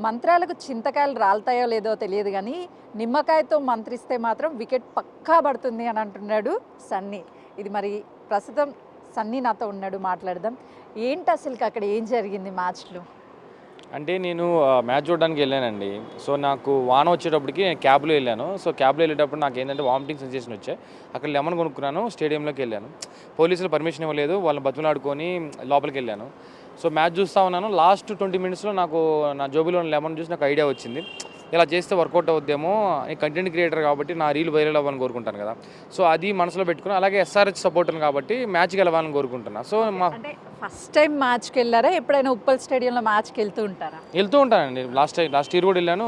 మంత్రాలకు చింతకాయలు రాలుతాయో లేదో తెలియదు కానీ నిమ్మకాయతో మంత్రిస్తే మాత్రం వికెట్ పక్కా పడుతుంది అని అంటున్నాడు సన్నీ. ఇది మరి ప్రస్తుతం సన్నీ నాతో ఉన్నాడు, మాట్లాడదాం. ఏంటి అసలుకి అక్కడ ఏం జరిగింది మ్యాచ్లో? అంటే నేను మ్యాచ్ చూడడానికి వెళ్ళానండి. సో నాకు వాన వచ్చేటప్పటికి నేను క్యాబ్లో వెళ్ళాను. సో క్యాబ్లో వెళ్ళేటప్పుడు నాకు ఏంటంటే వామిటింగ్ సెన్సేషన్ వచ్చాయి. అక్కడ లెమన్ కొనుక్కున్నాను, స్టేడియంలోకి వెళ్ళాను. పోలీసులు పర్మిషన్ ఇవ్వలేదు, వాళ్ళని బతిమలాడుకొని లోపలికి వెళ్ళాను. సో మ్యాచ్ చూస్తూ ఉన్నాను. లాస్ట్ 20 మినిట్స్లో నాకు నా జోబులో లెమన్ చూసి నాకు ఐడియా వచ్చింది, ఇలా చేస్తే వర్కౌట్ అవుద్దేమో. నేను కంటెంట్ క్రియేటర్ కాబట్టి నా రీల్ వైరల్ అవ్వాలని కోరుకుంటాను కదా. సో అది మనసులో పెట్టుకుని, అలాగే ఎస్ఆర్హెచ్ సపోర్టర్ కాబట్టి మ్యాచ్కి వెళ్ళాలని కోరుకుంటున్నా. సో అంటే ఫస్ట్ టైం మ్యాచ్కి వెళ్ళారా? ఎప్పుడైనా ఉప్పల్ స్టేడియంలో మ్యాచ్కి వెళ్తూ ఉంటారా? వెళ్తూ ఉంటానండి. లాస్ట్ ఇయర్ కూడా వెళ్ళాను,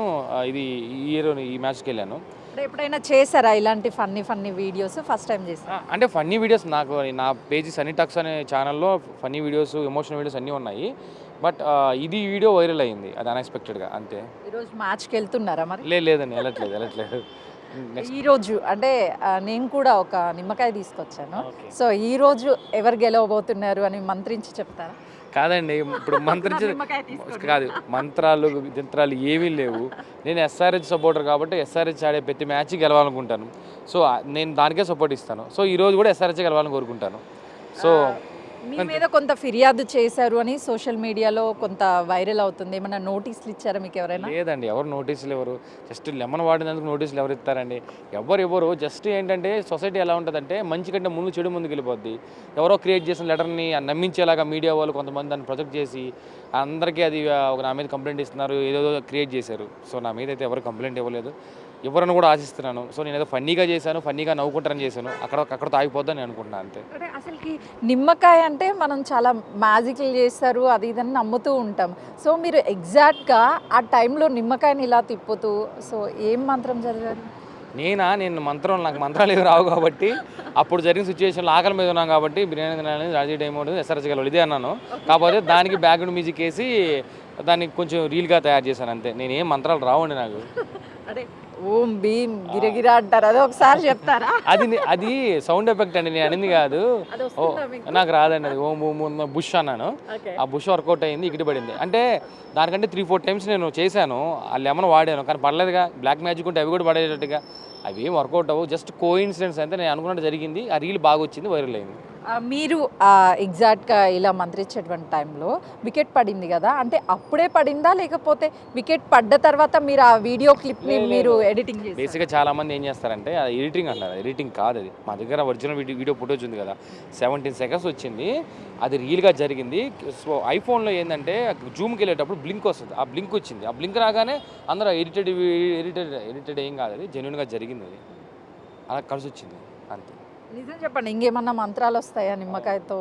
ఇది ఈ ఇయర్ ఈ మ్యాచ్కి వెళ్ళాను. అంటే ఎప్పుడైనా చేశారా ఇలాంటి ఫన్నీ వీడియోస్? ఫస్ట్ టైం చేశారా? అంటే ఫన్నీ వీడియోస్ నాకు నా పేజ్ సన్నీ టాక్స్ అనే ఛానల్లో ఫన్నీ వీడియోస్, ఎమోషనల్ వీడియోస్ అన్నీ ఉన్నాయి. బట్ ఇది వీడియో వైరల్ అయ్యింది, అది అన్ఎక్స్పెక్టెడ్గా అంతే. ఈరోజు మ్యాచ్కి వెళ్తున్నారా మరి? లేదండి, వెళ్ళట్లేదు. ఈరోజు అంటే నేను కూడా ఒక నిమ్మకాయ తీసుకొచ్చాను. సో ఈరోజు ఎవరు గెలవబోతున్నారు అని మంత్రించి చెప్తారా? కాదండి, ఇప్పుడు కాదు, మంత్రాలు యంత్రాలు ఏమీ లేవు. నేను ఎస్ఆర్హెచ్ సపోర్టర్ కాబట్టి ఎస్ఆర్హెచ్ ఆడే ప్రతి మ్యాచ్ గెలవాలనుకుంటాను. సో నేను దానికే సపోర్ట్ ఇస్తాను. సో ఈరోజు కూడా ఎస్ఆర్హెచ్ గెలవాలని కోరుకుంటాను. సో మీ మీద కొంత ఫిర్యాదు చేశారు అని సోషల్ మీడియాలో కొంత వైరల్ అవుతుంది. ఏమైనా నోటీసులు ఇచ్చారా మీకు ఎవరైనా? లేదండి, ఎవరు నోటీసులు ఎవరు, జస్ట్ లెమన్ వాడినందుకు నోటీసులు ఎవరు ఇస్తారండి? ఎవరు జస్ట్ ఏంటంటే సొసైటీ ఎలా ఉంటుందంటే మంచి కంటే ముందు చెడు ముందుకు వెళ్ళిపోద్ది. ఎవరో క్రియేట్ చేసిన లెటర్ని నమ్మించేలాగా మీడియా వాళ్ళు కొంతమంది దాన్ని ప్రొజెక్ట్ చేసి అందరికీ అది నా మీద కంప్లైంట్ ఇస్తున్నారు, ఏదో క్రియేట్ చేశారు. సో నా మీద అయితే ఎవరు కంప్లైంట్ ఇవ్వలేదు, ఎవరನ್ನು కూడా ఆశిస్తున్నాను. సో నేను ఏదో ఫన్నీగా చేశాను, ఫన్నీగా నవ్వుకుంటారని చేశాను, అక్కడతో ఆగిపోద్దని నేను అనుకుంటున్నాను అంతే. అంటే అసలుకి నిమ్మకాయ అంటే మనం చాలా మ్యాజిక్లు చేస్తారు, అది ఇదని నమ్ముతూ ఉంటాం. సో మీరు ఎగ్జాక్ట్గా ఆ టైంలో నిమ్మకాయని ఇలా తిప్పుతూ సో ఏం మంత్రం చదివారు? నేను నాకు మంత్రాలు ఏమి రావు కాబట్టి అప్పుడు జరిగిన సిచ్యువేషన్లో ఆకలి మీద ఉన్నాం కాబట్టి బిర్యానీ తినాలని రాజీ టైం ఎస్ఆర్హెచ్ గెలవాలి ఇదే అన్నాను. కాకపోతే దానికి బ్యాక్గ్రౌండ్ మ్యూజిక్ వేసి దాన్ని కొంచెం రీల్గా తయారు చేశాను అంతే. నేనేం మంత్రాలు రావండి నాకు. అంటే ఓం భీమ్ గిరగిరా అంటారు, అది ఒకసారి చెప్తారా? అది సౌండ్ ఎఫెక్ట్ అండి, నేను అనింది కాదు. నాకు రాదండి అది. ఓం ఓం బుష్ అన్నాను, ఆ బుష్ వర్కౌట్ అయింది, ఇగిటి పడింది. అంటే దానికంటే 3-4 టైమ్స్ నేను చేశాను, ఆ లెమన్ వాడాను, కానీ పడలేదుగా. బ్లాక్ మ్యాజిక్ ఉంటే అవి కూడా పడేటట్టుగా అవి ఏం వర్కౌట్ అవ్వవు, జస్ట్ కోఇన్సిడెన్స్ అయితే. నేను అనుకున్నట్టు జరిగింది, ఆ రీల్ బాగా వచ్చింది, వైరల్ అయింది. మీరు ఎగ్జాక్ట్గా ఇలా మంత్రించేటువంటి టైంలో వికెట్ పడింది కదా, అంటే అప్పుడే పడిందా లేకపోతే వికెట్ పడ్డ తర్వాత మీరు ఆ వీడియో క్లిప్ని మీరు ఎడిటింగ్ చేసి? బేసిక్గా చాలా మంది ఏం చేస్తారంటే అది ఎడిటింగ్ అంటారు, ఎడిటింగ్ కాదు అది. మా దగ్గర ఒరిజినల్ వీడియో ఫుటేజ్ ఉంది కదా, 17 సెకండ్స్ వచ్చింది, అది రియల్గా జరిగింది. సో ఐఫోన్లో ఏంటంటే జూమ్కి వెళ్ళేటప్పుడు బ్లింక్ వస్తుంది, ఆ బ్లింక్ వచ్చింది. ఆ బ్లింక్ రాగానే అందరూ ఎడిటెడ్ ఏం కాదు, అది జెన్యున్గా జరిగింది, అది అలా కలిసి వచ్చింది అంతే. నిజం చెప్పండి, ఇంకేమన్నా మంత్రాలు వస్తాయా నిమ్మకాయతో?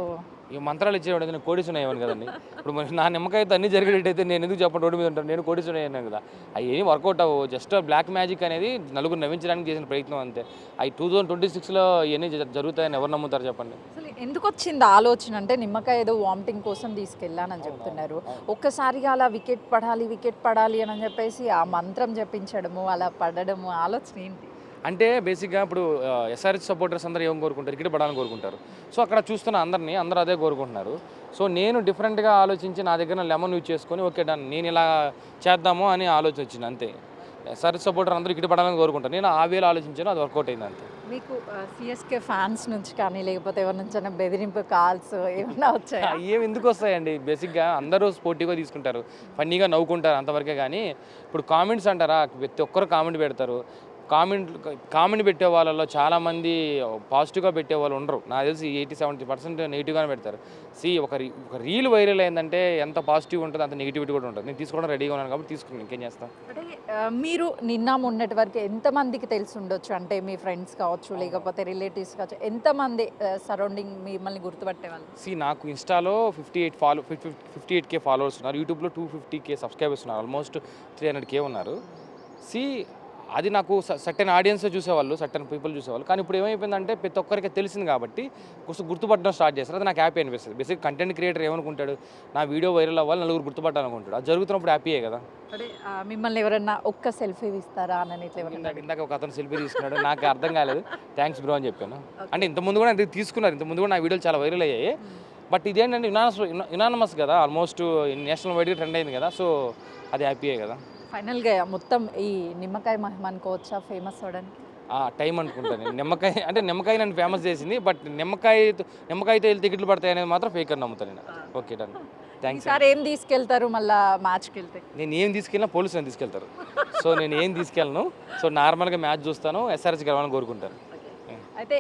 ఈ మంత్రాలు ఇచ్చేవాడు నేను కోడిస్తున్నాయేమని కదండి. ఇప్పుడు మరి నా నిమ్మకాయతో అన్ని జరిగేటైతే నేను ఎందుకు చెప్పండి రోడ్డు మీద ఉంటాను, నేను కోడిస్తున్నాను కదా. అవి ఏమి వర్కౌట్ అవ్వవు, జస్ట్ బ్లాక్ మ్యాజిక్ అనేది నలుగురు నవ్వించడానికి చేసిన ప్రయత్నం అంతే. అవి 2026లో ఇవన్నీ జరుగుతాయని ఎవరు నమ్ముతారు చెప్పండి? అసలు ఎందుకు వచ్చింది ఆలోచన? అంటే నిమ్మకాయ ఏదో వామిటింగ్ కోసం తీసుకెళ్ళానని చెప్తున్నారు, ఒక్కసారిగా అలా వికెట్ పడాలి అని చెప్పేసి ఆ మంత్రం జపించడము, అలా పడడము, ఆలోచన ఏంటి? అంటే బేసిక్గా ఇప్పుడు ఎస్ఆర్హెచ్ సపోర్టర్స్ అందరూ ఏం కోరుకుంటారు, వికెట్ పడాలని కోరుకుంటారు. సో అక్కడ చూస్తున్న అందరూ అదే కోరుకుంటున్నారు. సో నేను డిఫరెంట్గా ఆలోచించి నా దగ్గర లెమన్ యూజ్ చేసుకొని ఓకే డన్, నేను ఇలా చేద్దాము అని ఆలోచన వచ్చింది అంతే. ఎస్ఆర్హెచ్ సపోర్టర్ అందరూ వికెట్ పడాలని కోరుకుంటారు, నేను ఆ వేలో ఆలోచించాను, అది వర్కౌట్ అయింది అంతే. మీకు సిఎస్కే ఫ్యాన్స్ నుంచి కానీ లేకపోతే ఎవరి నుంచి బెదిరింపు కాల్స్ ఏమన్నా వచ్చాయా? ఏమి ఎందుకు వస్తాయండి, బేసిక్గా అందరూ స్పోర్టివ్గా తీసుకుంటారు, ఫన్నీగా నవ్వుకుంటారు అంతవరకే. కానీ ఇప్పుడు కామెంట్స్ అంటారా, ప్రతి ఒక్కరు కామెంట్ పెడతారు. కామెంట్ పెట్టే వాళ్ళలో చాలామంది పాజిటివ్గా పెట్టే వాళ్ళు ఉండరు, నాకు తెలిసి 80-70% నెగిటివ్గానే పెడతారు. ఒక రీల్ వైరల్ అయిందంటే ఎంత పాజిటివ్ ఉంటుందో అంత నెగిటివిటీ కూడా ఉంటుంది. నేను తీసుకోవడం రెడీగా ఉన్నాను కాబట్టి తీసుకున్నాను, ఇంకేం చేస్తాను. అంటే మీరు నిన్న మొన్నటి వరకు ఎంతమందికి తెలిసి ఉండొచ్చు? అంటే మీ ఫ్రెండ్స్ కావచ్చు లేకపోతే రిలేటివ్స్ కావచ్చు, ఎంతమంది సరౌండింగ్ మిమ్మల్ని గుర్తుపట్టేవాళ్ళు? నాకు ఇన్స్టాలో 58K ఫాలోవర్స్ ఉన్నారు, యూట్యూబ్లో 250K సబ్స్క్రైబర్స్ ఉన్నారు, ఆల్మోస్ట్ 300K ఉన్నారు. అది నాకు సర్టెన్ ఆడియన్స్ చూసేవాళ్ళు, సర్టెన్ పీపుల్ చూసేవాళ్ళు. కానీ ఇప్పుడు ఏమైపోయిందంటే ప్రతి ఒక్కరికి తెలిసింది కాబట్టి కొంచెం గుర్తుపట్టడం స్టార్ట్ చేస్తారు, అది నాకు హ్యాపీ అనిపిస్తుంది. బేసిక్ కంటెంట్ క్రియేటర్ ఏమనుకుంటాడు, నా వీడియో వైరల్ అవ్వాలి, నలుగురు గుర్తుపట్టాలనుకుంటాడు, అది జరుగుతున్నప్పుడు హ్యాపీయే కదా. అంటే మిమ్మల్ని ఎవరన్నా ఒక్క సెల్ఫీ ఇస్తారా అని ఇందాక ఒక అతను సెల్ఫీ తీసుకున్నాడు, నాకు అర్థం కాలేదు, థ్యాంక్స్ బ్రో అని చెప్పాను. అంటే ఇంతకుముందు కూడా తీసుకున్నారు, ఇంతకుముందు కూడా నా వీడియోలు చాలా వైరల్ అయ్యాయి. బట్ ఇదేంటంటే యునానమస్ కదా, ఆల్మోస్ట్ నేషనల్ వైడ్గా ట్రెండ్ అయింది కదా, సో అది హ్యాపీయే కదా. ఫైనల్గా మొత్తం ఈ నిమ్మకాయ మహిమ అనుకోవచ్చా ఫేమస్ అవడానికి? టైం అనుకుంటాను నేను. నిమ్మకాయ నన్ను ఫేమస్ చేసింది, బట్ నిమ్మకాయతో వెళ్ళి టికెట్లు పడతాయి అనేది మాత్రం ఫేక్ అని నమ్ముతాను నేను. Okay done, thanks. ఈసారి ఏం తీసుకెళ్తారు మళ్ళీ మ్యాచ్కి వెళ్తే? నేను ఏం తీసుకెళ్ళినా పోలీసులు నన్ను తీసుకెళ్తారు. సో నేను ఏం తీసుకెళ్ళను. సో నార్మల్గా మ్యాచ్ చూస్తాను, ఎస్ఆర్హెచ్ గెలవాలని కోరుకుంటాను. అయితే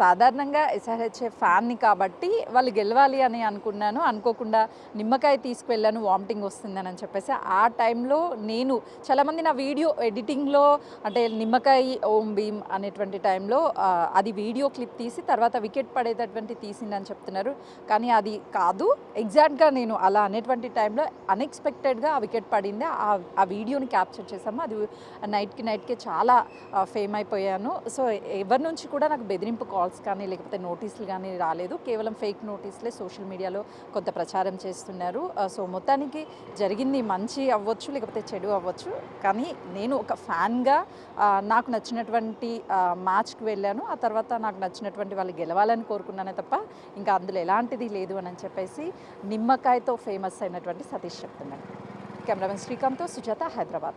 సాధారణంగా ఎస్ఆర్హెచ్ ఫ్యాన్ని కాబట్టి వాళ్ళు గెలవాలి అని అనుకున్నాను, అనుకోకుండా నిమ్మకాయ తీసుకువెళ్ళాను, వామిటింగ్ వస్తుందని అని చెప్పేసి. ఆ టైంలో నేను చాలామంది నా వీడియో ఎడిటింగ్లో అంటే నిమ్మకాయ ఓం భీమ్ అనేటువంటి టైంలో అది వీడియో క్లిప్ తీసి తర్వాత వికెట్ పడేటటువంటి తీసిందని చెప్తున్నారు. కానీ అది కాదు, ఎగ్జాక్ట్గా నేను అలా అనేటువంటి టైంలో అన్ఎక్స్పెక్టెడ్గా ఆ వికెట్ పడింది. ఆ వీడియోని క్యాప్చర్ చేసాము. అది నైట్కి చాలా ఫేమ్ అయిపోయాను. సో ఎవరి నుంచి కూడా నాకు బెదిరింపు కాల్స్ కానీ లేకపోతే నోటీసులు కానీ రాలేదు. కేవలం ఫేక్ నోటీసులే సోషల్ మీడియాలో కొంత ప్రచారం చేస్తున్నారు. సో మొత్తానికి జరిగింది మంచి అవ్వచ్చు లేకపోతే చెడు అవ్వచ్చు, కానీ నేను ఒక ఫ్యాన్గా నాకు నచ్చినటువంటి మ్యాచ్కి వెళ్ళాను. ఆ తర్వాత నాకు నచ్చినటువంటి వాళ్ళు గెలవాలని కోరుకున్నానే తప్ప ఇంకా అందులో ఎలాంటిది లేదు అని చెప్పేసి నిమ్మకాయతో ఫేమస్ అయినటువంటి సతీష్ చెప్తున్నాను. కెమెరామెన్ శ్రీకాంత్తో సుజాత, హైదరాబాద్.